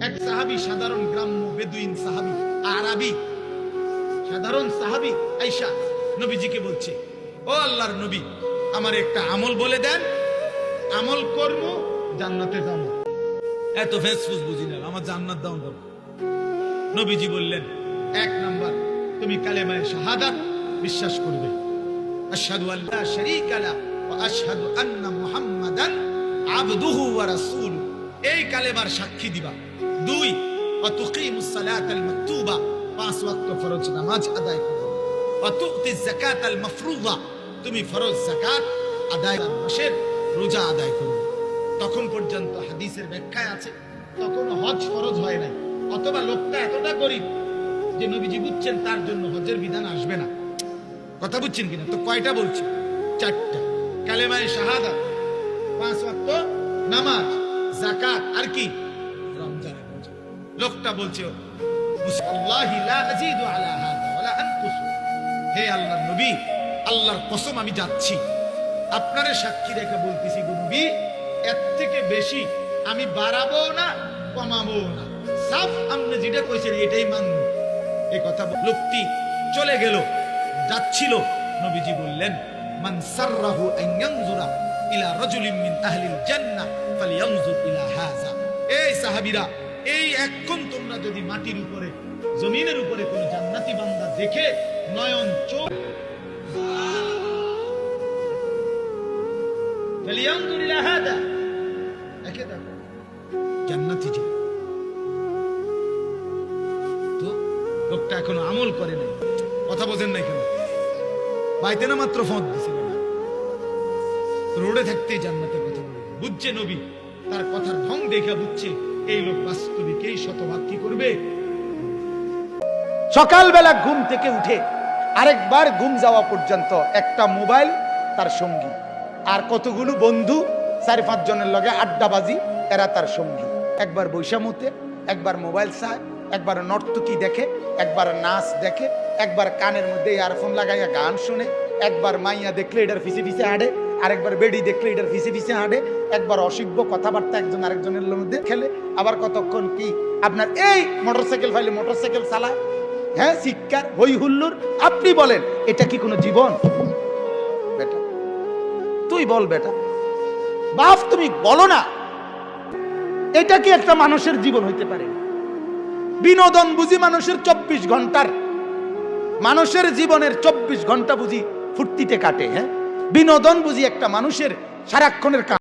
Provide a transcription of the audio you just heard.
এক সাহাবী, সাধারণ গ্রাম্য বেদুইন সাহাবী, আরবি সাধারণ সাহাবী আয়েশা নবীজিকে বলছে, ও আল্লাহর নবী, আমার একটা আমল বলে দেন, আমল করব জান্নাতে যাব। এত ফেসফুস বুঝি না, আমার জান্নাত দাও দাও। নবীজি বললেন, এক নাম্বার, তুমি কালেমায়ে শাহাদাত বিশ্বাস করবে, আশহাদু আল্লা শারীকা লা ওয়া আশহাদু আন্না মুহাম্মাদান আবদুহু ওয়া রাসূলুহু, এই কালেমার সাক্ষী দিবা। দুই, ওয়া তুকিমুস সালাতাল মাকতুবা, পাঁচ ওয়াক্ত ফরজ নামাজ আদায় করবে। ওয়া তুতিজ যাকাতাল মাফরুযা, তুমি ফরজ যাকাত আদায়, মাসের রোজা আদায় করবে। তখন পর্যন্ত হাদিসের ব্যাখ্যায় আছে তখন হজ ফরজ হয় নাই, অথবা লোকটা এতটা গরীব যে নবীজি বুঝছেন তার জন্য হজের বিধান আসবে না। কথা বুঝছেন কিনা? তো কয়টা বলছি? চারটা। কালেমায়ে শাহাদাত, পাঁচ ওয়াক্ত নামাজ, যাকাত, আর কি? রমজানের রোজা। লোকটা বলছে, আল্লাহি লা আযীদু আলা হাযা ওয়ালা আনকুসু, হে আল্লাহর নবী, আল্লাহর কসম আমি যাচ্ছি, আপনারে সাক্ষী রেখে বলতেছি গো নবী, এর থেকে বেশি আমি বাড়াবো না কমাবো না, সাফ আপনি যেটা কইছেন এটাই মানব। এই কথা লোকটি চলে গেল, যাচ্ছিল। নবীজি বললেন, মান সাররাহু আন ইয়ানজুরা ইলা রাজুলিন মিন আহলিল জান্নাহ ফালইয়ানজুর ইলা হাযা। এই সাহাবীরা, এই এখন তোমরা যদি মাটির উপরে, জমিনের উপরে কোন জান্নাতি বান্দা দেখে নয়ন চোখ, ফালইয়ানজুর ইলা হাযা, একে দেখো জান্নাতি যে। তো লোকটা এখনো আমল করে নাই। কথা বোঝেন নাই কেন? বাইতে না মাত্র ফোন দিছিল, রোডে থাকতেই জান্নাতের কথা বলে বুঝছে নবী। তার কথার ঢং দেখে বুঝছে এই লোক বাস্তবিক এই শতভাগ কি করবে। সকালবেলা ঘুম থেকে উঠে আরেকবার ঘুম যাওয়া পর্যন্ত একটা মোবাইল তার সঙ্গী, আর কতগুলো বন্ধু, 4-5 জনের লগে আড্ডাবাজি, এরা তার সঙ্গী। একবার বৈশামতে, একবার মোবাইল চায়, একবার নর্তকী দেখে, একবার নাচ দেখে, একবার কানের মধ্যে ইয়ারফোন লাগাইয়া গান শুনে, একবার মাইয়া দেখলে এটার পিছে পিছে হাঁটে, আরেকবার বেডি দেখলে এটার পিছে পিছে হাঁটে, একবার অসভ্য কথাবার্তা একজন আরেকজনের মধ্যে খেলে, আবার কতক্ষণ কি আপনার এই মোটরসাইকেল ফাইলে মোটরসাইকেল চালায়, হ্যাঁ, শিক্ষার হই হুল্লোর। আপনি বলেন এটা কি কোনো জীবন? বেটা তুই বল, বেটা বাপ তুমি বলো না, এটা কি একটা মানুষের জীবন হইতে পারে? বিনোদন বুঝি মানুষের 24 ঘন্টার, মানুষের জীবনের 24 ঘন্টা বুঝি ফুর্তিতে কাটে, হ্যাঁ, বিনোদন বুঝি একটা মানুষের সারাক্ষণের